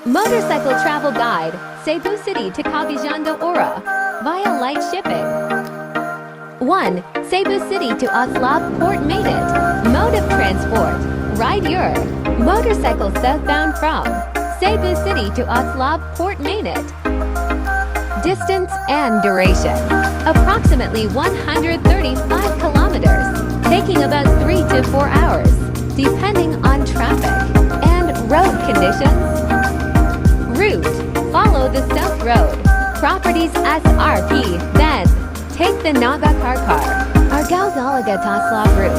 Motorcycle travel guide, Cebu City to Cagayan de Oro, via Lite shipping. 1. Cebu City to Oslob Port made it. Mode of transport, ride your motorcycle southbound from Cebu City to Oslob Port made it. Distance and duration, approximately 135 kilometers, taking about 3 to 4 hours, depending on traffic and road conditions. Route, follow the South Road, Properties SRP, then take the Naga Karkar, Argao Dalaga Taslab route.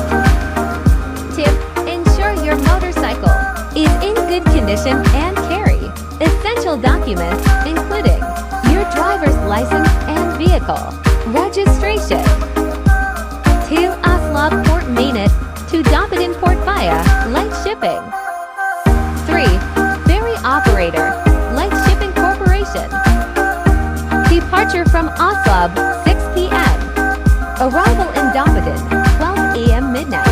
Tip, ensure your motorcycle is in good condition and carry essential documents including your driver's license and vehicle registration. 2. Oslob Port Mainit to Dapitan Port via Lite shipping. 3. Ferry operator, Lite Shipping Corporation. Departure from Oslob, 6 p.m. Arrival in Dapitan, 12 a.m. midnight.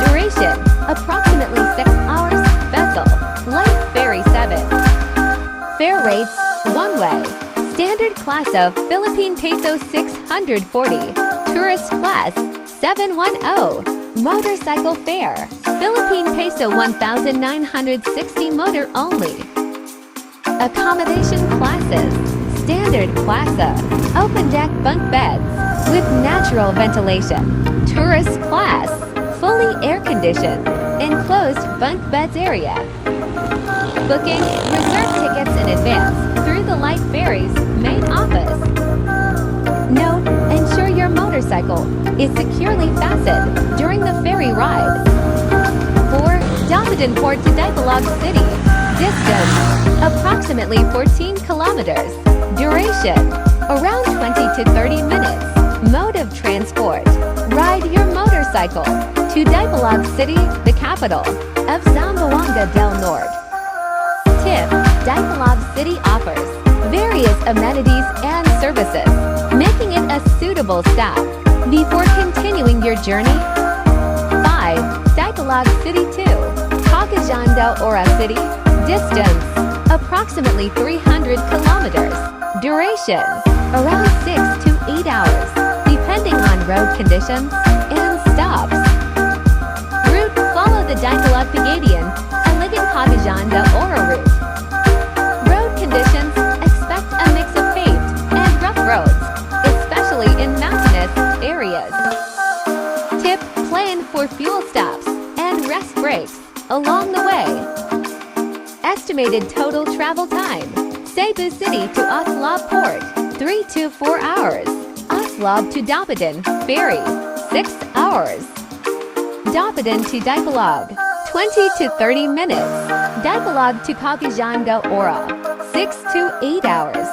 Duration, approximately 6 hours. Vessel, Lite Ferry 7. Fare rates, one-way. Standard class of Philippine Peso 640. Tourist class, 710. Motorcycle fare, Philippine Peso 1,960 motor only. Accommodation classes, Standard class of open deck bunk beds with natural ventilation. Tourist class, fully air-conditioned, enclosed bunk beds area. Booking, reserve tickets in advance through the Lite Ferries main office. Note, ensure your motorcycle is securely fastened during the ferry ride. 4. Dapitan Port to Dipolog City. Distance, approximately 14 kilometers. Duration, around 20 to 30 minutes. Mode of transport, ride your motorcycle to Dipolog City, the capital of Zamboanga del Norte. Tip, Dipolog City offers various amenities and services, making it a suitable stop before continuing your journey. 5. Dipolog City 2, Cagayan de Oro City. Distance, approximately 300 kilometers. Duration, around 6 to 8 hours, depending on road conditions and stops. Route, follow the Dipolog Pagadian and Ligan Cagayan de Oro route. Road conditions, expect a mix of paved and rough roads, especially in mountainous areas. Tip, plan for fuel stops and rest breaks along the way. Estimated total travel time, Cebu City to Oslob Port, 3 to 4 hours. Oslob to Dapitan, ferry, 6 hours. Dapitan to Dipolog, 20 to 30 minutes. Dipolog to Cagayan de Oro, 6 to 8 hours.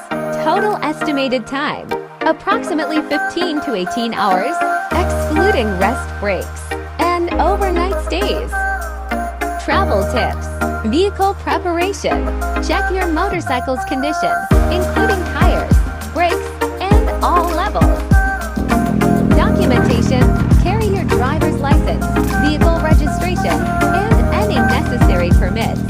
Total estimated time, approximately 15 to 18 hours, excluding rest breaks and overnight stays. Travel tips, vehicle preparation. Check your motorcycle's condition, including tires, brakes, and all levels. Documentation, carry your driver's license, vehicle registration, and any necessary permits.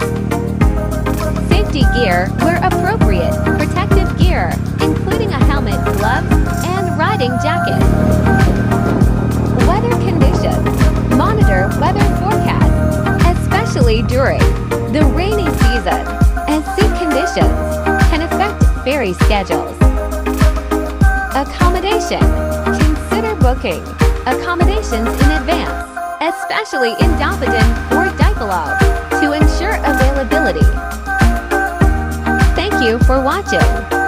Safety gear where appropriate, protective gear, including a helmet, gloves, and riding jacket. Weather conditions, monitor weather forecasts, especially during the rainy season, as sea conditions can affect ferry schedules. Accommodation, consider booking accommodations in advance, especially in Dapitan or Dipolog, to ensure availability. Thank you for watching.